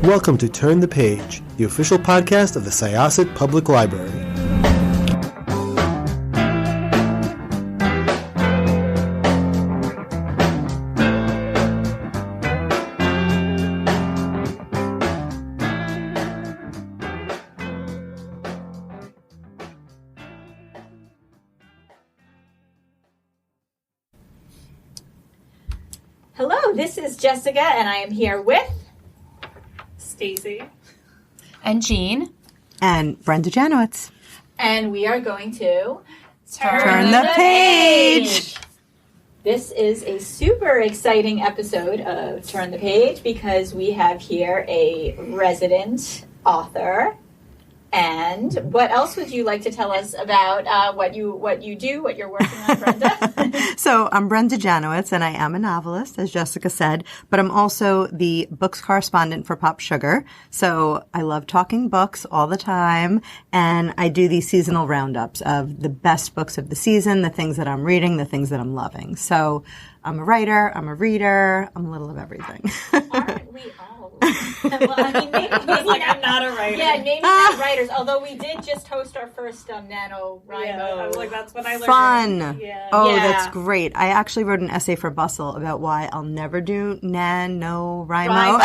Welcome to Turn the Page, the official podcast of the Syosset Public Library. Hello, this is Jessica, and I am here with Stacy and Jean and Brenda Janowitz. And we are going to Turn the page. This is a super exciting episode of Turn the Page because we have here a resident author. And what else would you like to tell us about what you do, what you're working on, Brenda? So I'm Brenda Janowitz, and I am a novelist, as Jessica said, but I'm also the Books Correspondent for PopSugar. So I love talking books all the time, and I do these seasonal roundups of the best books of the season, the things that I'm reading, the things that I'm loving. So I'm a writer, I'm a reader, I'm a little of everything. Aren't we all? Well, I mean, maybe I'm not a writer. Yeah, maybe not writers. Although we did just host our first NaNoWriMo. Yeah, I was like, that's what I learned. Fun. Yeah. Oh, Yeah. that's great. I actually wrote an essay for Bustle about why I'll never do NaNoWriMo.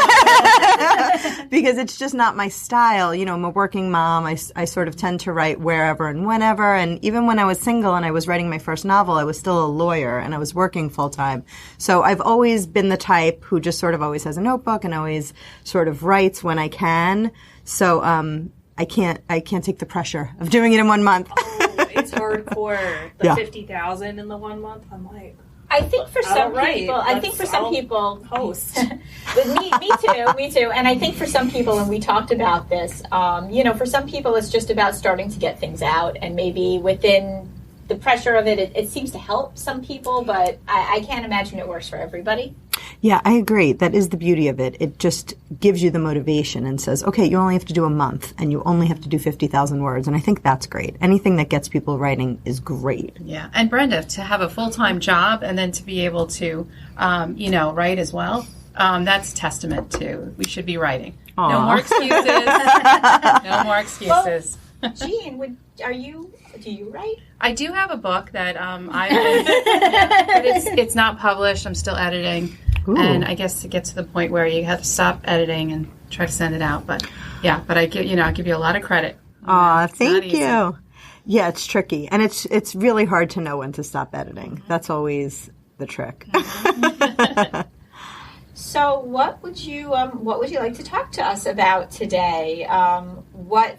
Because it's just not my style. You know, I'm a working mom. I sort of tend to write wherever and whenever. And even when I was single and I was writing my first novel, I was still a lawyer and I was working full time. So I've always been the type who just sort of always has a notebook and always sort of writes when I can. So I can't take the pressure of doing it in 1 month. Oh, it's hardcore. The Yeah. 50,000 in the 1 month. I'm like, I think for some I'll people, post. me too. And I think for some people, and we talked about this, for some people it's just about starting to get things out, and maybe within the pressure of it seems to help some people, but I can't imagine it works for everybody. Yeah, I agree. That is the beauty of it. It just gives you the motivation and says, okay, you only have to do a month and you only have to do 50,000 words. And I think that's great. Anything that gets people writing is great. Yeah, and Brenda, to have a full-time job and then to be able to, write as well, that's testament to we should be writing. Aww. No more excuses. No more excuses. Well, Jean, do you write? I do have a book that but it's not published. I'm still editing. Ooh. And I guess to get to the point where you have to stop editing and try to send it out. But yeah, but I give you a lot of credit. Aw, thank you. Yeah, it's tricky. And it's really hard to know when to stop editing. That's always the trick. So, what would you like to talk to us about today?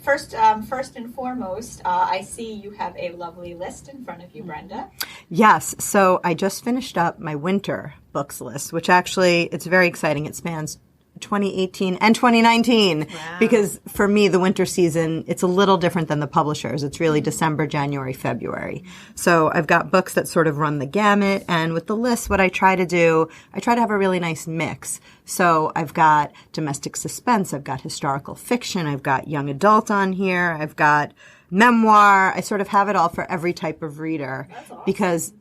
First and foremost, I see you have a lovely list in front of you, Brenda. Yes. So I just finished up my winter books list, which actually it's very exciting. It spans 2018 and 2019. Wow. Because for me, the winter season, it's a little different than the publishers. It's really December, January, February. So I've got books that sort of run the gamut. And with the list, what I try to have a really nice mix. So I've got domestic suspense. I've got historical fiction. I've got young adult on here. I've got memoir. I sort of have it all for every type of reader. That's awesome. Because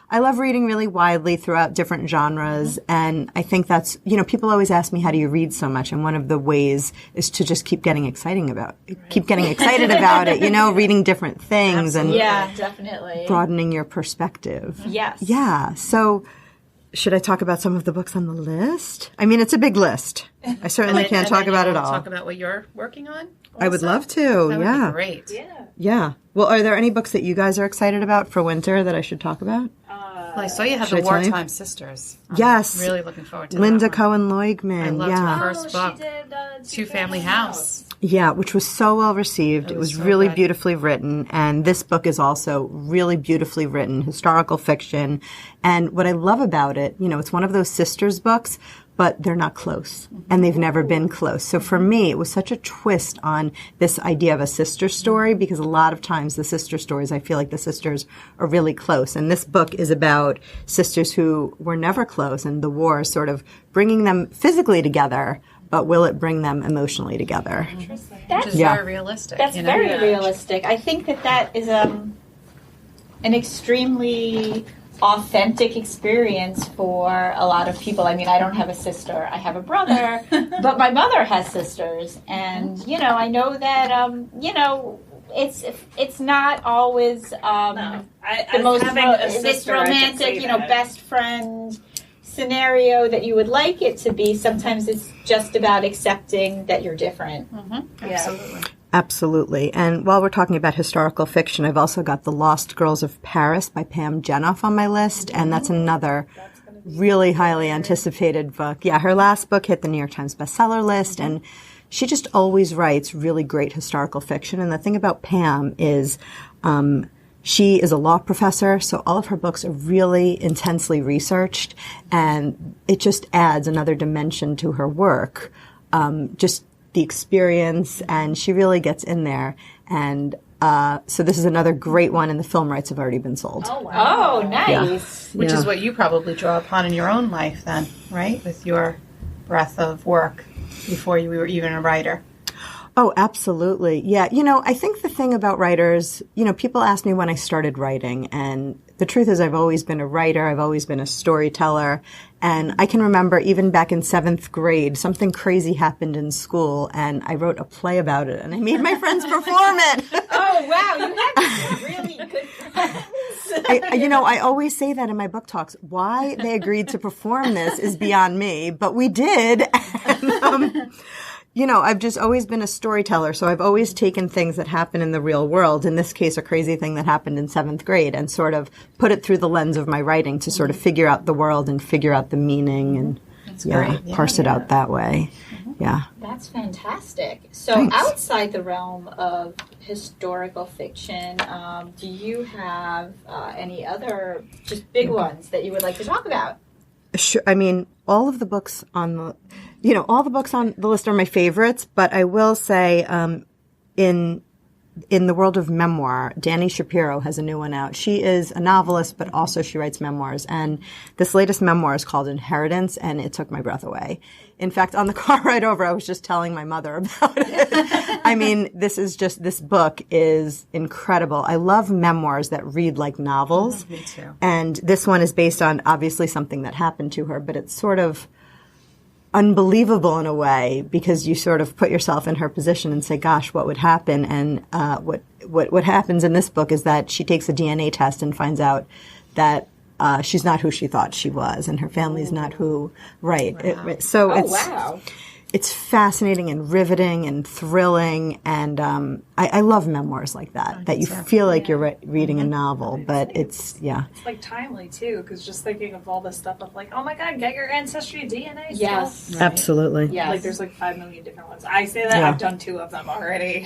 I love reading really widely throughout different genres. And I think that's, people always ask me, how do you read so much? And one of the ways is to just keep getting excited about it, reading different things. Absolutely. Yeah, definitely. Broadening your perspective. Yes. Yeah. So should I talk about some of the books on the list? I mean, it's a big list. I certainly can't talk about it all. Talk about what you're working on? I would love to. That would be great. Yeah. Yeah. Well, are there any books that you guys are excited about for winter that I should talk about? Well, I saw you had Should the I tell you? Wartime Sisters. Yes. Really looking forward to Linda that one. Cohen-Loigman. I loved yeah. her first book. She did, Two Family House. Yeah, which was so well received. It was so really good. beautifully written. And this book is also really beautifully written, historical fiction. And what I love about it, it's one of those sisters books, but they're not close. And they've never been close. So for me, it was such a twist on this idea of a sister story, because a lot of times the sister stories, I feel like the sisters are really close. And this book is about sisters who were never close, and the war is sort of bringing them physically together, but will it bring them emotionally together? Interesting. Which is very realistic. That's you know? very realistic. I think that is an extremely authentic experience for a lot of people. I mean, I don't have a sister. I have a brother, but my mother has sisters. And, I know that, it's not always the most this romantic, best friend scenario that you would like it to be. Sometimes it's just about accepting that you're different. Absolutely. Absolutely. And while we're talking about historical fiction, I've also got The Lost Girls of Paris by Pam Jenoff on my list, and that's another really highly anticipated book. Yeah, her last book hit the New York Times bestseller list, and she just always writes really great historical fiction. And the thing about Pam is she is a law professor, so all of her books are really intensely researched, and it just adds another dimension to her work. Just the experience, and she really gets in there. And so this is another great one, and the film rights have already been sold. Oh, wow. Oh, nice. Which is what you probably draw upon in your own life then, right? With your breadth of work before you were even a writer. Oh, absolutely. Yeah. I think the thing about writers, people ask me when I started writing, and the truth is I've always been a writer. I've always been a storyteller. And I can remember even back in 7th grade, something crazy happened in school, and I wrote a play about it, and I made my friends perform it. Oh, wow. You have really good friends. I always say that in my book talks. Why they agreed to perform this is beyond me, but we did. And, I've just always been a storyteller, so I've always taken things that happen in the real world, in this case a crazy thing that happened in 7th grade, and sort of put it through the lens of my writing to sort of figure out the world and figure out the meaning and parse it out that way. Yeah. That's fantastic. So Thanks. Outside the realm of historical fiction, do you have any other just big ones that you would like to talk about? Sure. I mean, all of the books on the list are my favorites, but I will say, in the world of memoir, Dani Shapiro has a new one out. She is a novelist, but also she writes memoirs. And this latest memoir is called Inheritance, and it took my breath away. In fact, on the car ride over, I was just telling my mother about it. I mean, this book is incredible. I love memoirs that read like novels. Me too. And this one is based on obviously something that happened to her, but it's sort of unbelievable in a way, because you sort of put yourself in her position and say, gosh, what would happen? And what happens in this book is that she takes a DNA test and finds out that she's not who she thought she was, and her family's not who. Right. Wow. It's fascinating and riveting and thrilling, and I love memoirs like that, that you feel like you're reading a novel, but it's like timely, too, because just thinking of all this stuff of like, oh my God, get your ancestry DNA. Yes. Right. Absolutely. Yes. Like there's like 5 million different ones. I say that, I've done 2 of them already.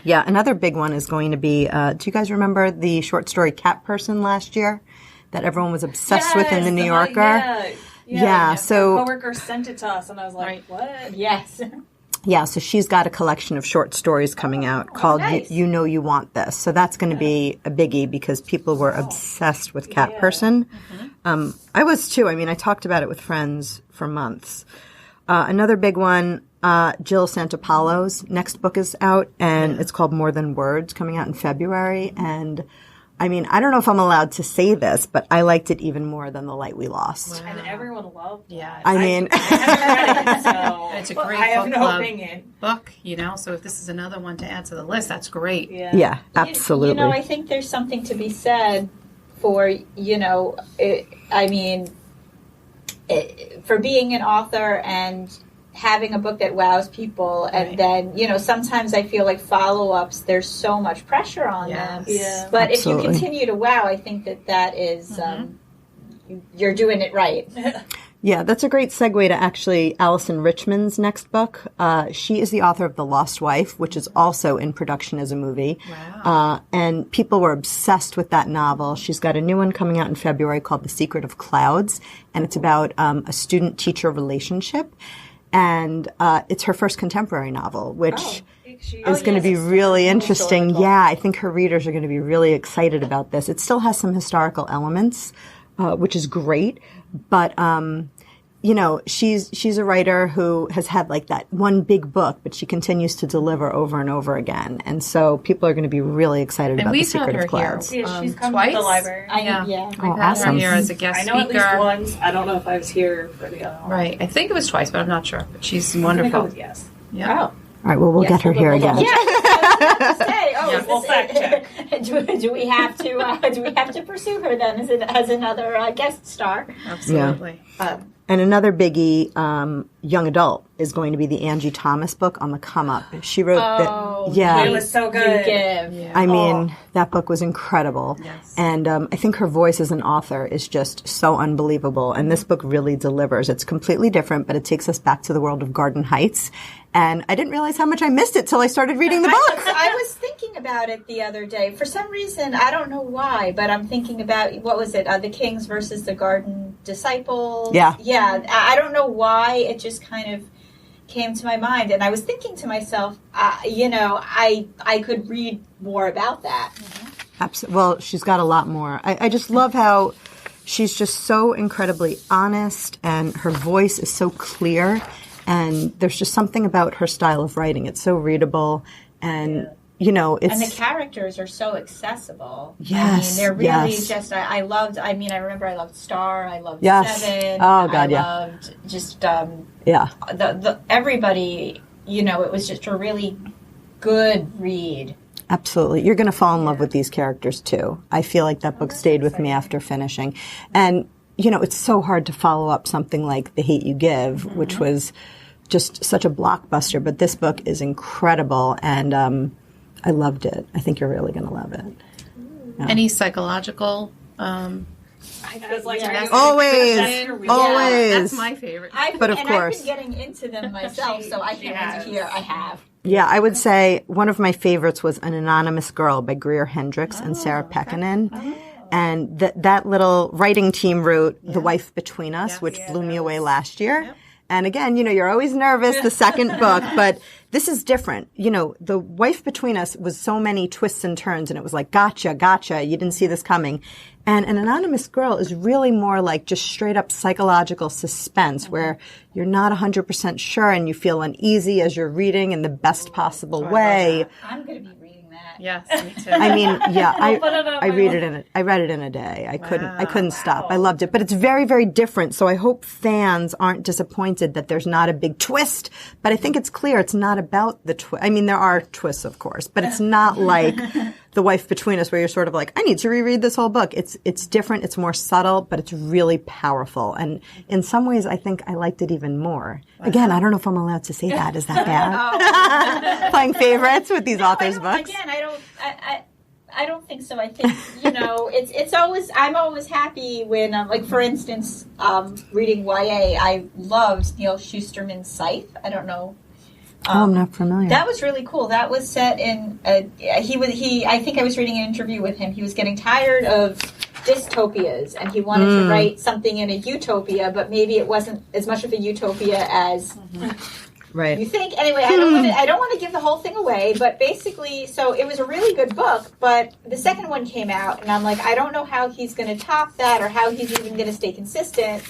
Yeah, another big one is going to be, do you guys remember the short story Cat Person last year that everyone was obsessed with in the New Yorker? Yeah, so my coworker sent it to us, and I was like, "What?" Yes. Yeah, so she's got a collection of short stories coming out called nice. You Know You Want This. So that's going to be a biggie because people were obsessed with Cat Person. I was too. I mean, I talked about it with friends for months. Another big one, Jill Santopalo's next book is out, and it's called More Than Words, coming out in February. And I mean, I don't know if I'm allowed to say this, but I liked it even more than The Light We Lost. And everyone loved it. Yeah. I mean, I haven't read it, so It's a great I have book no club opinion. book, so if this is another one to add to the list, that's great. yeah, absolutely. I think there's something to be said for, for being an author and having a book that wows people, and then sometimes I feel like follow-ups, there's so much pressure on them, but if you continue to wow, I think that is you're doing it right. Yeah, that's a great segue to actually Alison Richmond's next book. She is the author of The Lost Wife, which is also in production as a movie. Wow. And people were obsessed with that novel. She's got a new one coming out in February called The Secret of Clouds, and it's about a student-teacher relationship. And it's her first contemporary novel, which is going to be really interesting. Yeah, I think her readers are going to be really excited about this. It still has some historical elements, which is great. But, she's a writer who has had like that one big book, but she continues to deliver over and over again. And so people are going to be really excited about The Secret of Clouds. Yeah, she's come twice to the library. I Yeah. yeah. Oh, I've had awesome. her here as a guest I know speaker. at least once. I don't know if I was here for the other one. Right. I think it was twice, but I'm not sure. But she's I'm gonna go wonderful. with yes. Yeah. Oh. All right, well, we'll Yes, get her here again. Yeah, I was about to say, Yeah. We'll fact check. do we have to pursue her then as another guest star? Absolutely. And another biggie, young adult, is going to be the Angie Thomas book on the come up. She wrote It was so good. You give. Yeah. I mean, that book was incredible. Yes. And I think her voice as an author is just so unbelievable. And this book really delivers. It's completely different, but it takes us back to the world of Garden Heights. And I didn't realize how much I missed it till I started reading the book. I was thinking about it the other day. For some reason, I don't know why, but I'm thinking about, what was it, The Kings versus the Garden Disciples? Yeah. Yeah, I don't know why, it just kind of came to my mind. And I was thinking to myself, I could read more about that. Well, she's got a lot more. I just love how she's just so incredibly honest, and her voice is so clear. And there's just something about her style of writing. It's so readable, and it's... And the characters are so accessible. Yes, I mean, they're really yes. just, I remember I loved Star, I loved Yes. Seven. Oh, God, I yeah. loved just, Yeah. the everybody, it was just a really good read. Absolutely. You're going to fall in love with these characters, too. I feel like that book stayed with me after finishing. And, it's so hard to follow up something like The Hate You Give, which was just such a blockbuster. But this book is incredible, and I loved it. I think you're really going to love it. Yeah. Any psychological? I was like, Always. That's my favorite. But of course. I've been getting into them myself, so I can't wait to hear. I have. Yeah, I would say one of my favorites was An Anonymous Girl by Greer, Hendrix, and Sarah Peckinen. And that little writing team wrote The Wife Between Us, which blew me away last year. Yep. And again, you're always nervous, the second book, but this is different. The Wife Between Us was so many twists and turns, and it was like, gotcha, you didn't see this coming. And An Anonymous Girl is really more like just straight up psychological suspense, where you're not 100% sure and you feel uneasy as you're reading in the best possible way. I'm going to be reading that. Yes, me too. I mean, yeah, I read it in a day. I couldn't stop. I loved it, but it's very, very different. So I hope fans aren't disappointed that there's not a big twist. But I think it's clear it's not about the twist. I mean, there are twists, of course, but it's not like The Wife Between Us, where you're sort of like, I need to reread this whole book. It's different. It's more subtle, but it's really powerful. And in some ways, I think I liked it even more. Again, I don't know if I'm allowed to say that. Is that bad? Playing favorites with these authors' books. Again, I don't think so. I think it's always, I'm always happy when like, for instance, reading YA. I loved Neil Schusterman's Scythe. I don't know. I'm not familiar. That was really cool. That was set in I think I was reading an interview with him. He was getting tired of dystopias, and he wanted to write something in a utopia, but maybe it wasn't as much of a utopia as right. you think. Anyway, I don't want to give the whole thing away, but basically, so it was a really good book, but the second one came out, and I'm like, I don't know how he's going to top that, or how he's even going to stay consistent.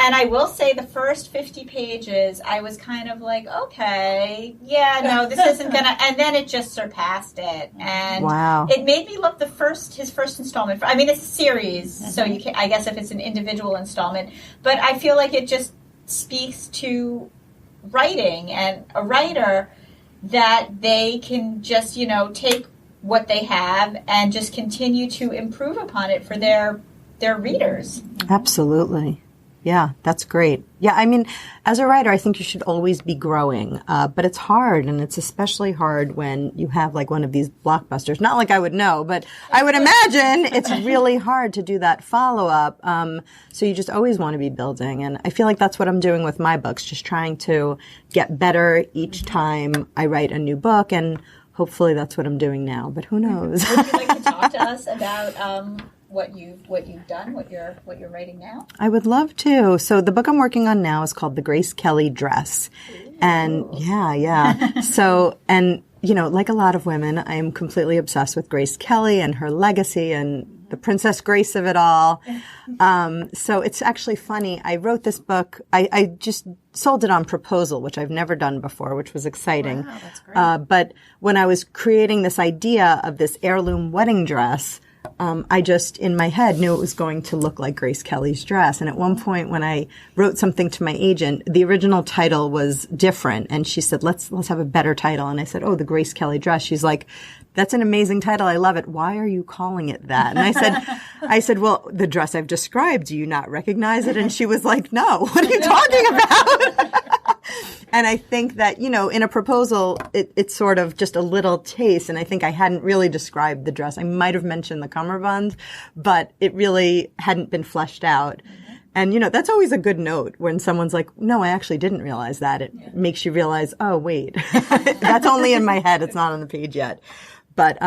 And I will say the first 50 pages, I was kind of like, okay, yeah, no, this isn't going to... And then it just surpassed it. And it made me love his first installment. I mean, it's a series, so you can, I guess if it's an individual installment. But I feel like it just speaks to writing and a writer, that they can just, take what they have and just continue to improve upon it for their readers. Absolutely. Yeah, that's great. Yeah, I mean, as a writer, I think you should always be growing, but it's hard, and it's especially hard when you have like one of these blockbusters. Not like I would know, but I would imagine it's really hard to do that follow-up. So you just always want to be building, and I feel like that's what I'm doing with my books, just trying to get better each time I write a new book, and hopefully that's what I'm doing now, but who knows? Would you like to talk to us about what you've done, what you're writing now? I would love to. So the book I'm working on now is called The Grace Kelly Dress. Ooh. And yeah. So, and like a lot of women, I am completely obsessed with Grace Kelly and her legacy, and the Princess Grace of it all. So it's actually funny. I wrote this book. I just sold it on proposal, which I've never done before, which was exciting. Wow, that's great. But when I was creating this idea of this heirloom wedding dress, I just, in my head, knew it was going to look like Grace Kelly's dress. And at one point when I wrote something to my agent, the original title was different. And she said, let's have a better title. And I said, oh, the Grace Kelly dress. She's like, that's an amazing title. I love it. Why are you calling it that? And I said, well, the dress I've described, do you not recognize it? And she was like, no, what are you talking about? And I think that, you know, in a proposal, it's sort of just a little taste. And I think I hadn't really described the dress. I might have mentioned the cummerbund, but it really hadn't been fleshed out. And, you know, that's always a good note when someone's like, no, I actually didn't realize that. It makes you realize, oh, wait, that's only in my head. It's not on the page yet. But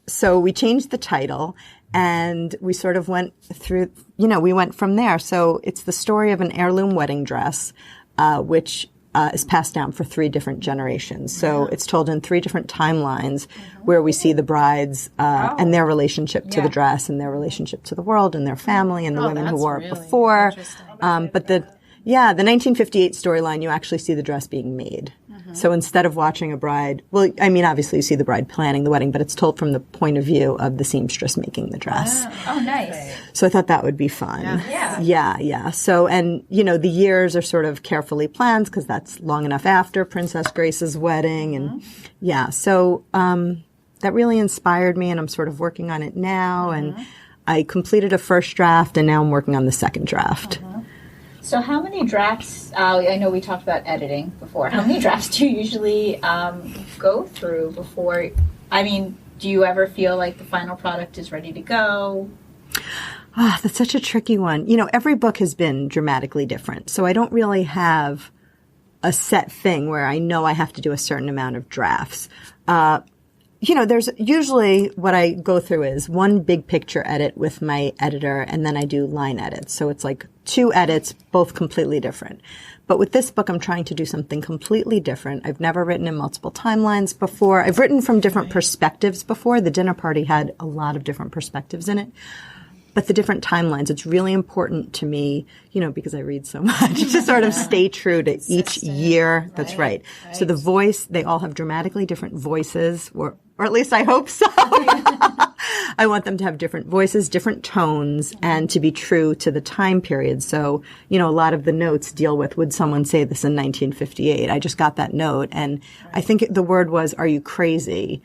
so we changed the title and we sort of went through, you know, we went from there. So it's the story of an heirloom wedding dress, which is passed down for 3 different generations. So it's told in 3 different timelines where we see the brides and their relationship to the dress and their relationship to the world and their family and the women who wore it before. But the 1958 storyline, you actually see the dress being made. So instead of watching a bride, well, I mean, obviously you see the bride planning the wedding, but it's told from the point of view of the seamstress making the dress. Oh, nice. So I thought that would be fun. Yeah. So, and, you know, the years are sort of carefully planned because that's long enough after Princess Grace's wedding. And so that really inspired me and I'm sort of working on it now. And I completed a first draft and now I'm working on the second draft. So how many drafts, I know we talked about editing before, how many drafts do you usually go through before, I mean, do you ever feel like the final product is ready to go? That's such a tricky one. You know, every book has been dramatically different. So I don't really have a set thing where I know I have to do a certain amount of drafts. You know, there's usually what I go through is one big picture edit with my editor, and then I do line edits. So it's like 2 edits, both completely different. But with this book, I'm trying to do something completely different. I've never written in multiple timelines before. I've written from different perspectives before. The dinner party had a lot of different perspectives in it. But the different timelines, it's really important to me, you know, because I read so much, to sort of stay true to each year. That's right. So the voice, they all have dramatically different voices, or at least I hope so. I want them to have different voices, different tones, and to be true to the time period. So, you know, a lot of the notes deal with, would someone say this in 1958? I just got that note, and I think the word was, are you crazy?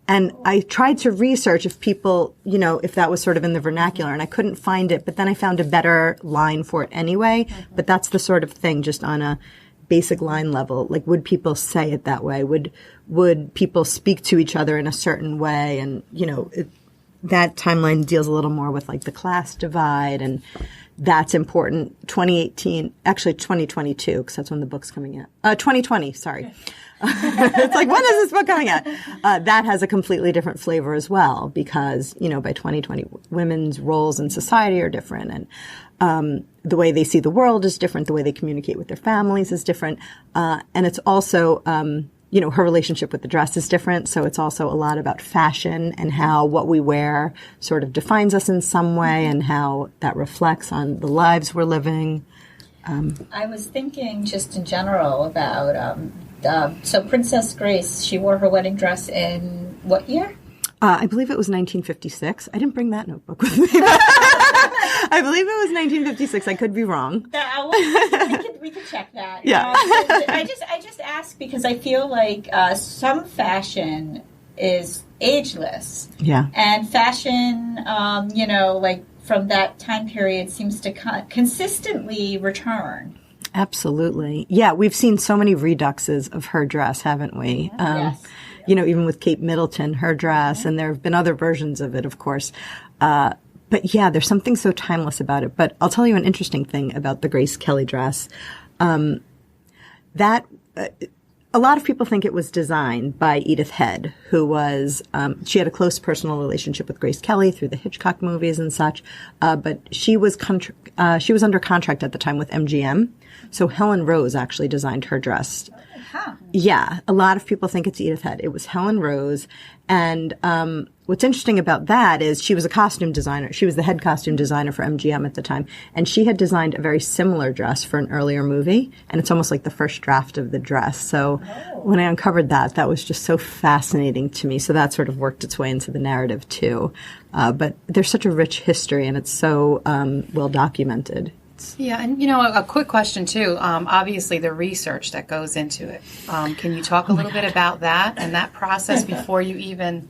And I tried to research if people, you know, if that was sort of in the vernacular, and I couldn't find it, but then I found a better line for it anyway. But that's the sort of thing, just on a basic line level. Like, would people say it that way? Would people speak to each other in a certain way? And, you know, that timeline deals a little more with like the class divide, and that's important. 2018, actually 2022, because that's when the book's coming out. 2020, sorry. It's like, when is this book coming out? That has a completely different flavor as well, because, you know, by 2020, women's roles in society are different, and the way they see the world is different, the way they communicate with their families is different, and it's also, you know, her relationship with the dress is different, so it's also a lot about fashion and how what we wear sort of defines us in some way, and how that reflects on the lives we're living. I was thinking just in general about, so Princess Grace, she wore her wedding dress in what year? I believe it was 1956. I didn't bring that notebook with me. I believe it was 1956. I could be wrong. We could check that. Yeah. I just ask because I feel like some fashion is ageless. Yeah. And fashion, you know, like from that time period seems to consistently return. Absolutely. Yeah, we've seen so many reduxes of her dress, haven't we? Yes. You know, even with Kate Middleton, her dress, and there have been other versions of it, of course. But yeah, there's something so timeless about it. But I'll tell you an interesting thing about the Grace Kelly dress. A lot of people think it was designed by Edith Head, who was, she had a close personal relationship with Grace Kelly through the Hitchcock movies and such. But she was under contract at the time with MGM. So Helen Rose actually designed her dress. Huh. Yeah, a lot of people think it's Edith Head. It was Helen Rose. And what's interesting about that is she was a costume designer. She was the head costume designer for MGM at the time. And she had designed a very similar dress for an earlier movie. And it's almost like the first draft of the dress. So when I uncovered that, that was just so fascinating to me. So that sort of worked its way into the narrative too. But there's such a rich history, and it's so well documented. Yeah, and a quick question too. Obviously, the research that goes into it. Can you talk a little bit about that and that process before you even,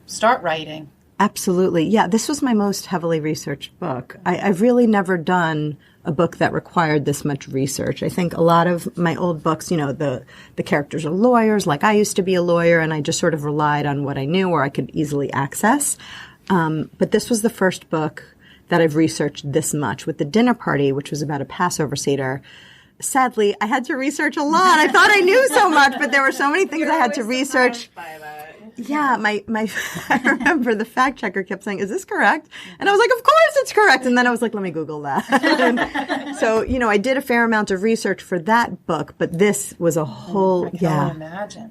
start writing? Absolutely. Yeah, this was my most heavily researched book. I've really never done a book that required this much research. I think a lot of my old books, the characters are lawyers, like I used to be a lawyer, and I just sort of relied on what I knew or I could easily access. But this was the first book that I've researched this much. With The Dinner Party, which was about a Passover Seder, sadly, I had to research a lot. I thought I knew so much, but there were so many things I had to research. Yeah, I remember the fact checker kept saying, "Is this correct?" And I was like, "Of course it's correct." And then I was like, "Let me Google that." And so, I did a fair amount of research for that book, but this was a whole, I can only imagine.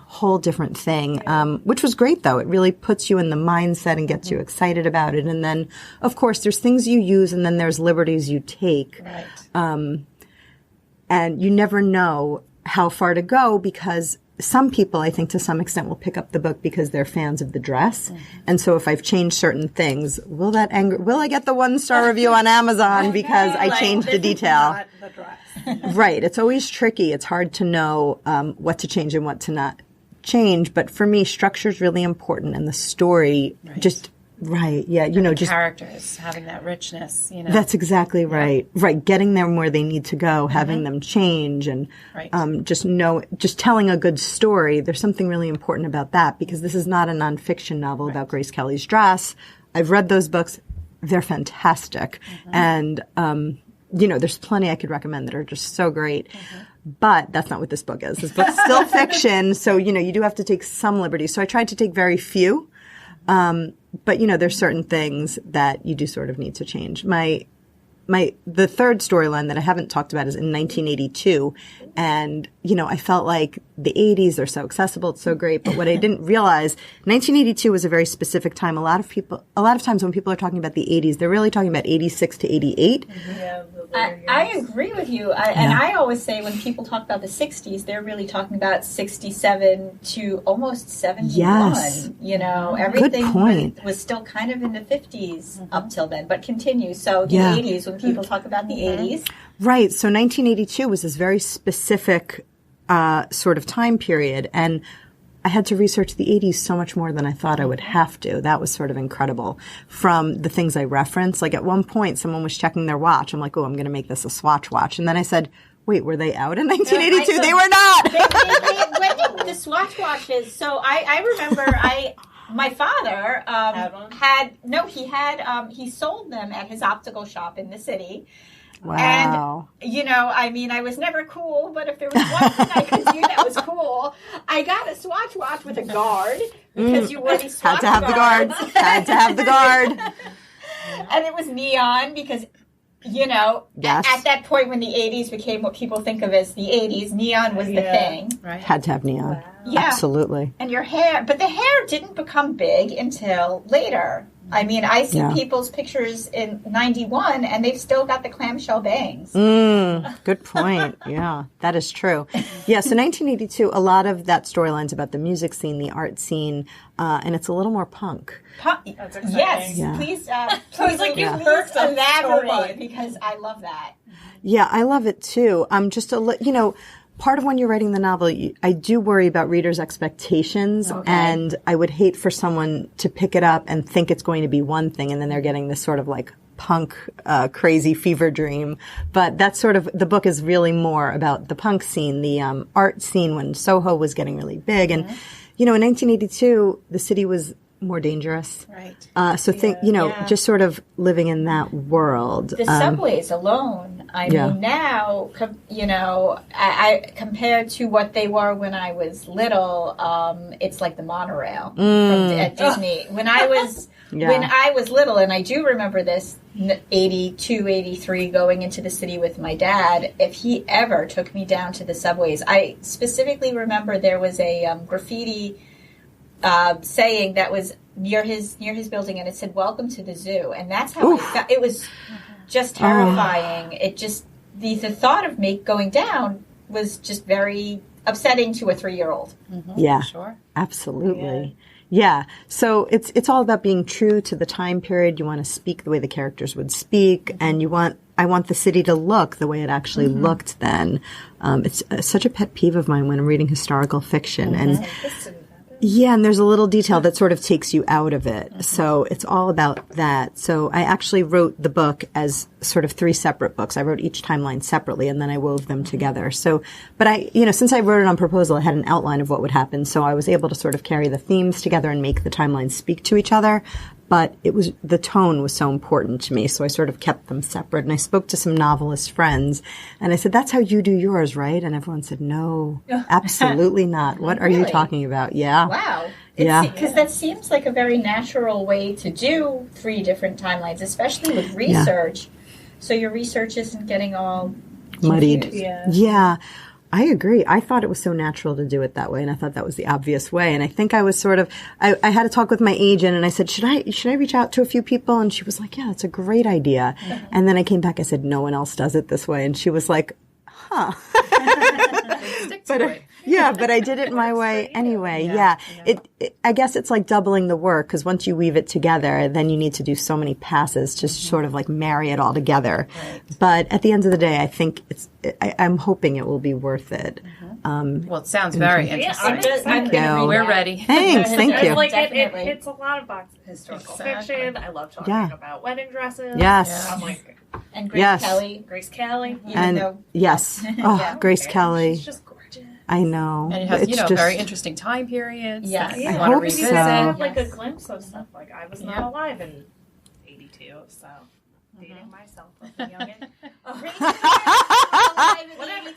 Whole different thing, which was great though. It really puts you in the mindset and gets you excited about it. And then, of course, there's things you use, and then there's liberties you take. Right. And you never know how far to go, because some people, I think, to some extent, will pick up the book because they're fans of the dress. Mm-hmm. And so if I've changed certain things, will I get the 1-star review on Amazon because I changed the detail? Not the dress. Right. It's always tricky. It's hard to know what to change and what to not change. But for me, structure is really important, and the story just... Right. Yeah. Just characters having that richness. That's exactly right. Yeah. Right. Getting them where they need to go, having them change, and just telling a good story. There's something really important about that, because this is not a nonfiction novel about Grace Kelly's dress. I've read those books. They're fantastic. And, there's plenty I could recommend that are just so great. But that's not what this book is. This book's still fiction. So, you do have to take some liberties. So I tried to take very few. But there's certain things that you do sort of need to change. The third storyline that I haven't talked about is in 1982. And, I felt like the 80s, they're so accessible, it's so great. But what I didn't realize, 1982 was a very specific time. A lot of times when people are talking about the 80s, they're really talking about 86 to 88. Yeah, I agree with you. And I always say when people talk about the 60s, they're really talking about 67 to almost 71. Yes. Everything was still kind of in the 50s up till then. But continue. So the 80s, when people talk about the 80s. Right. So 1982 was this very specific sort of time period. And I had to research the 80s so much more than I thought I would have to. That was sort of incredible. From the things I referenced, like at one point someone was checking their watch. I'm like, oh, I'm going to make this a Swatch watch. And then I said, wait, were they out in 1982? They were not. The Swatch watches. So I remember my father he sold them at his optical shop in the city. Wow. And, I was never cool, but if there was one thing I could do that was cool, I got a Swatch watch with a guard, because you wore these Swatch Had to have the guard. And it was neon, because, at that point when the 80s became what people think of as the 80s, neon was the thing. Right. Had to have neon. Wow. Yeah. Absolutely. And but the hair didn't become big until later. I see people's pictures in 91, and they've still got the clamshell bangs. Good point. Yeah, that is true. Yeah, so 1982, a lot of that storyline's about the music scene, the art scene, and it's a little more punk. That's exciting. Yes, yeah. please elaborate, because I love that. Yeah, I love it too. Part of when you're writing the novel, I do worry about readers' expectations, and I would hate for someone to pick it up and think it's going to be one thing, and then they're getting this sort of like punk, crazy fever dream. But that's sort of, the book is really more about the punk scene, the art scene when Soho was getting really big. And, in 1982, the city was more dangerous. Right. Just sort of living in that world. The subways alone, mean, now, I compared to what they were when I was little, it's like the monorail at Disney. When I was when I was little, and I do remember this, 82, 83, going into the city with my dad, if he ever took me down to the subways, I specifically remember there was a graffiti saying that was near his building, and it said, "Welcome to the zoo," and that's how I felt. It was just terrifying. It just, the thought of me going down was just very upsetting to a 3-year-old. Yeah, Sure. absolutely. Yeah. So it's all about being true to the time period. You want to speak the way the characters would speak, and I want the city to look the way it actually looked then. It's such a pet peeve of mine when I'm reading historical fiction, and yeah, and there's a little detail that sort of takes you out of it. So it's all about that. So I actually wrote the book as sort of 3 separate books. I wrote each timeline separately, and then I wove them together. So, but since I wrote it on proposal, I had an outline of what would happen. So I was able to sort of carry the themes together and make the timelines speak to each other. But the tone was so important to me, so I sort of kept them separate. And I spoke to some novelist friends, and I said, "That's how you do yours, right?" And everyone said, "No, absolutely not. What are you talking about?" Yeah. Wow. Yeah. Because that seems like a very natural way to do 3 different timelines, especially with research. So your research isn't getting all Muddied. confused. Yeah. I agree. I thought it was so natural to do it that way, and I thought that was the obvious way. And I think I was sort of, I had a talk with my agent, and I said, should I reach out to a few people? And she was like, yeah, that's a great idea. And then I came back, I said, no one else does it this way. And she was like, huh. But I did it my way anyway. Yeah. I guess it's like doubling the work, because once you weave it together, then you need to do so many passes to sort of like marry it all together. Right. But at the end of the day, I think I'm hoping it will be worth it. Well, it sounds very interesting. Thank you. We're ready. Thanks. Thank you. Like it hits a lot of boxes. Historical fiction. I love talking about wedding dresses. Yes. I'm like, And Grace Kelly. Grace Kelly. Yes. Oh, Grace Kelly. She's just gorgeous. I know. And it has, very interesting time periods. Yes. That you I want to hope revisit. so. Have like a glimpse of stuff. Like I was not alive in 82, so dating myself like a youngin. Whatever.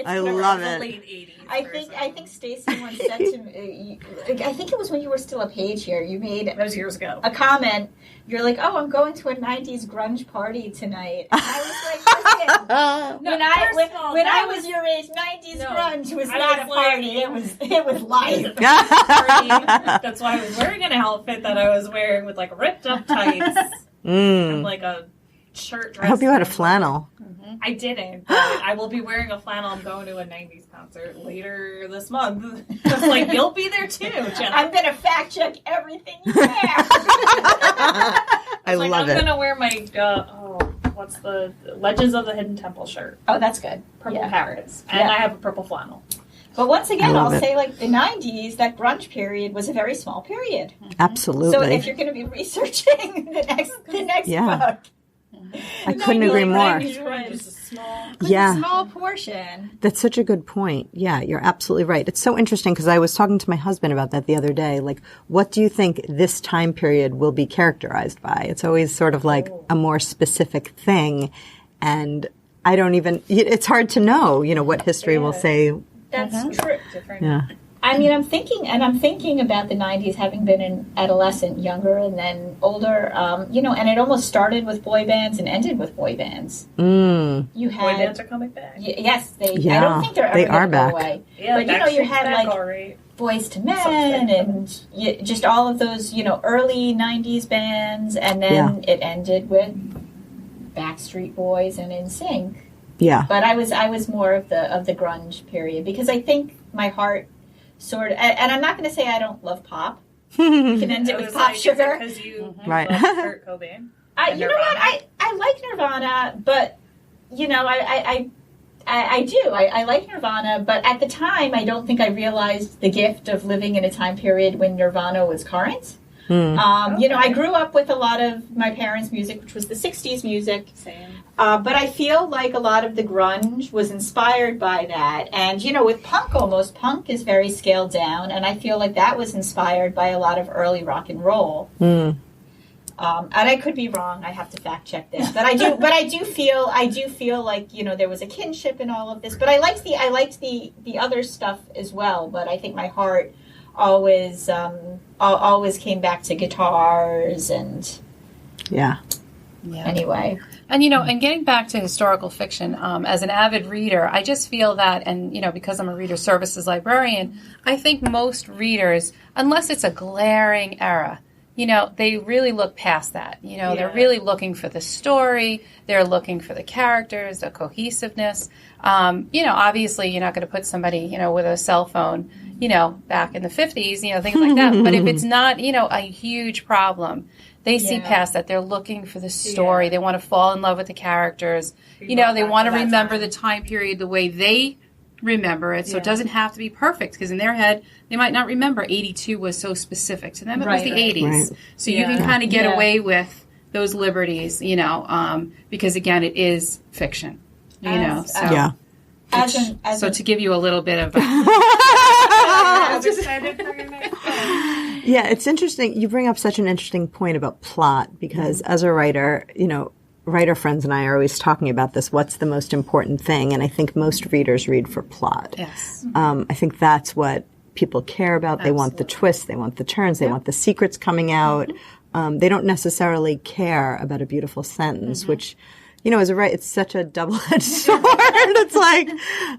I love it. Late 80s. I think Stacy once said to me, I think it was when you were still a page here, you made that was years ago. a comment. You're like, "Oh, I'm going to a 90s grunge party tonight." And I was like, "Listen, when I was your age, 90s grunge was not a party. It was life." That's why I was wearing an outfit that I was wearing with like ripped up tights and like a shirt dress. I hope you had a flannel. I didn't, but I will be wearing a flannel. I'm going to a 90s concert later this month. It's like, you'll be there too, Jenna. I'm going to fact check everything you wear. I love it. I'm going to wear my, what's the Legends of the Hidden Temple shirt. Oh, that's good. Purple parrots. And I have a purple flannel. But once again, I'll say, like, the 90s, that grunge period was a very small period. Absolutely. So if you're going to be researching the next book, I couldn't agree more. Small portion. That's such a good point. Yeah, you're absolutely right. It's so interesting because I was talking to my husband about that the other day. Like, what do you think this time period will be characterized by? It's always sort of like a more specific thing. And I don't even, it's hard to know, what history will say. That's true. Yeah. I mean, I'm thinking about the 90s, having been an adolescent, younger, and then older, and it almost started with boy bands and ended with boy bands. You had, boy bands are coming back. Yes, I don't think they're ever going to go away. Yeah, but, you had, like, Boys to Men and just all of those, early 90s bands, and then it ended with Backstreet Boys and NSYNC. Yeah. But I was more of the grunge period, because I think my heart sort of, and I'm not going to say I don't love pop. You can end it with PopSugar. Because you right. love Kurt Cobain. You know what? I like Nirvana, but I do. I like Nirvana, but at the time, I don't think I realized the gift of living in a time period when Nirvana was current. I grew up with a lot of my parents' music, which was the 60s music. Same. But I feel like a lot of the grunge was inspired by that. And, with punk almost, punk is very scaled down. And I feel like that was inspired by a lot of early rock and roll. And I could be wrong. I have to fact check this. But I do feel like, there was a kinship in all of this. But I liked the other stuff as well. But I think my heart always came back to guitars and anyway. And, and getting back to historical fiction, as an avid reader, I just feel that, and, because I'm a reader services librarian, I think most readers, unless it's a glaring error, they really look past that. They're really looking for the story. They're looking for the characters, the cohesiveness. Obviously you're not going to put somebody, with a cell phone, back in the 50s, things like that. But if it's not, a huge problem, they see past that. They're looking for the story. Yeah. They want to fall in love with the characters. They want to remember the time period the way they remember it. So it doesn't have to be perfect, because in their head, they might not remember 82 was so specific. To them, it was the 80s. Right. So you can kind of get away with those liberties, because, again, it is fiction, So to give you a little bit of... I'm excited for your next one. Yeah, it's interesting. You bring up such an interesting point about plot, because as a writer, writer friends and I are always talking about this. What's the most important thing? And I think most readers read for plot. Yes. I think that's what people care about. Absolutely. They want the twists. They want the turns. They want the secrets coming out. They don't necessarily care about a beautiful sentence, which... as a writer, it's such a double-edged sword. It's like,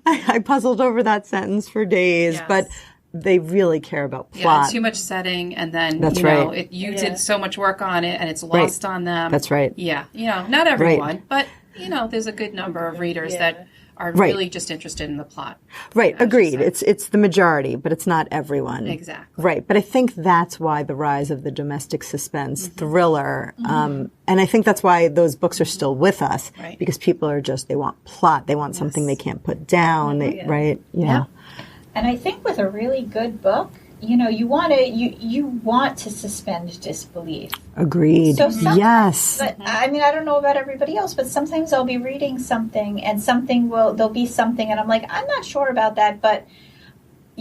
I puzzled over that sentence for days, but they really care about plot. Yeah, too much setting, and then, you did so much work on it, and it's lost on them. That's right. Yeah. Not everyone, but, there's a good number of readers that are really just interested in the plot. Right, agreed. It's the majority, but it's not everyone. Exactly. Right, but I think that's why the rise of the domestic suspense thriller, and I think that's why those books are still with us, because people are they want plot, they want something they can't put down, right? Yeah. And I think with a really good book, you want to suspend disbelief. Agreed. So yes. But I don't know about everybody else, but sometimes I'll be reading something and there'll be something and I'm like, I'm not sure about that, but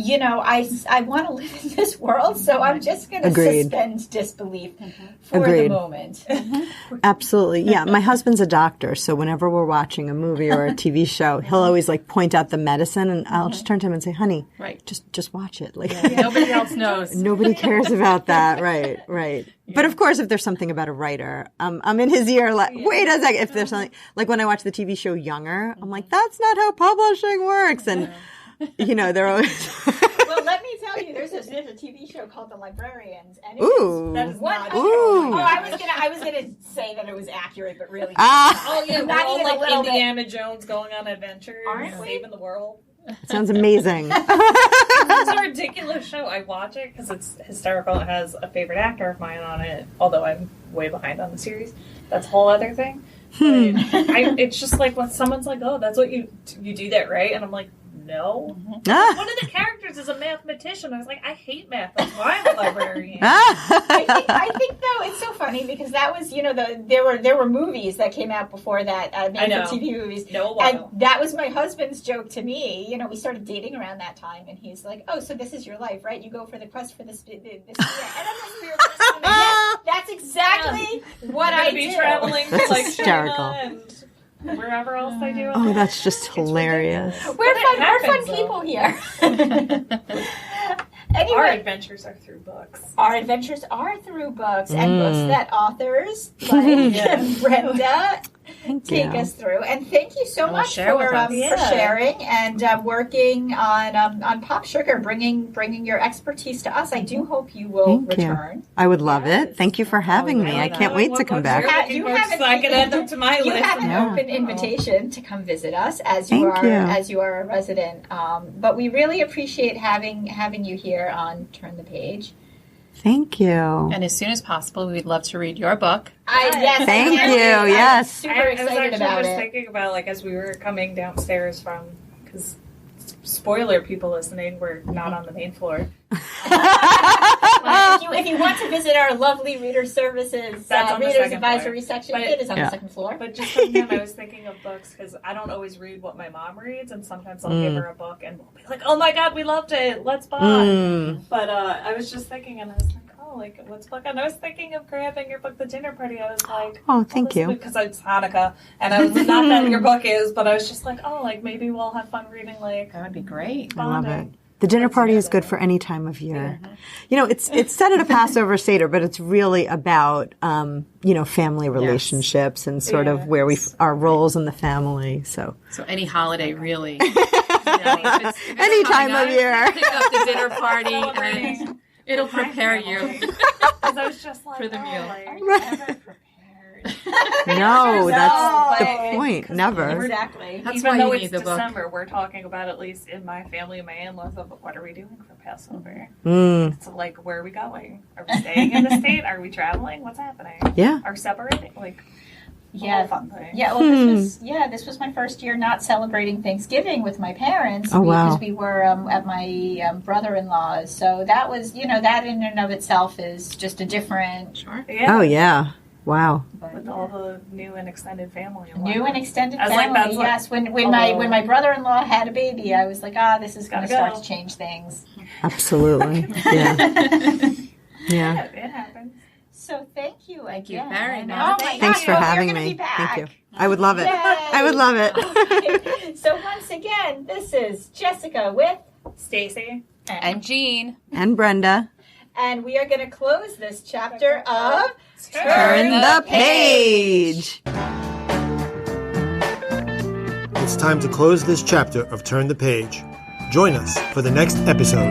I want to live in this world, so I'm just going to suspend disbelief for the moment. Absolutely. Yeah. My husband's a doctor, so whenever we're watching a movie or a TV show, he'll always point out the medicine, and I'll just turn to him and say, honey, just watch it. Nobody else knows. Nobody cares about that. Right. Yeah. But of course, if there's something about a writer, I'm in his ear wait a second. If there's something, like when I watch the TV show Younger, I'm like, that's not how publishing works. And they're always... Well, let me tell you, there's a TV show called The Librarians, and that is not true. Oh, I was gonna say that it was accurate, but really, we're all like Indiana Jones going on adventures, saving the world. It sounds amazing. It's a ridiculous show. I watch it because it's hysterical. It has a favorite actor of mine on it, although I'm way behind on the series. That's a whole other thing. It's just like when someone's like, "Oh, that's what you do that, right?" And I'm like, no. One of the characters is a mathematician. I was like, I hate math. That's why I'm a librarian. I think though it's so funny because that was there were movies that came out before that made for TV movies. And that was my husband's joke to me. We started dating around that time, and he's like, "Oh, so this is your life, right? You go for the quest for this." And I'm like, that's exactly what I do. Traveling to hysterical. And wherever else they do. Oh, that's just hilarious. We're fun people here. Anyway, our adventures are through books. Our adventures are through books and books that authors like Brenda take us through. And thank you so much for sharing and working on PopSugar, bringing your expertise to us. I do hope you will return. I would love it. Thank you for having me. I can't wait to come back. You have an open invitation to come visit us as you are a resident. But we really appreciate having you here on Turn the Page. Thank you. And as soon as possible, we'd love to read your book. Yes, thank you. Yes. Super excited about it. I was thinking about, as we were coming downstairs from, because spoiler, people listening, we're not on the main floor. If you want to visit our lovely reader services, readers advisory section, it is on the second floor. But just from him, I was thinking of books because I don't always read what my mom reads, and sometimes I'll give her a book and we'll be like, "Oh my God, we loved it, let's buy." But I was just thinking, and I was like, what's book? And I was thinking of grabbing your book, The Dinner Party. I was like, oh, thank you. Because it's Hanukkah, and I was not that your book is, but I was just like, maybe we'll have fun reading, that would be great. I love it. The dinner party is good for any time of year. You know, it's set at a Passover Seder, but it's really about, family relationships and sort of where our roles in the family. So any holiday, really. Any time of year. Pick up the dinner party and it'll prepare you. Because I was just like, for the meal. Are you ever prepared? No, that's the point. Never. Exactly. That's Even why though you it's need the book. December, we're talking about, at least in my family and my in-laws, of what are we doing for Passover? Mm. So, like, where are we going? Are we staying in the state? Are we traveling? What's happening? Yeah. Are separating? Like, Yeah. whole fun thing. Yeah, well, this was my first year not celebrating Thanksgiving with my parents because we were at my brother-in-law's. So that was, that in and of itself is just a different. Sure. Yeah. Oh, yeah. Wow. With all the new and extended family. New and extended I was family, like, that's yes. When my brother-in-law had a baby, I was like, this is going to start to change things. Absolutely. Yeah. Yeah, it happens. So thank you again. Thank you very much. Oh my Thanks gosh, for you're having gonna me. be back. Thank you. I would love it. Yay. I would love it. So once again, this is Jessica with Stacy. And Jean. And Brenda. and we are going to close this chapter of Turn the Page. It's time to close this chapter of Turn the Page. Join us for the next episode.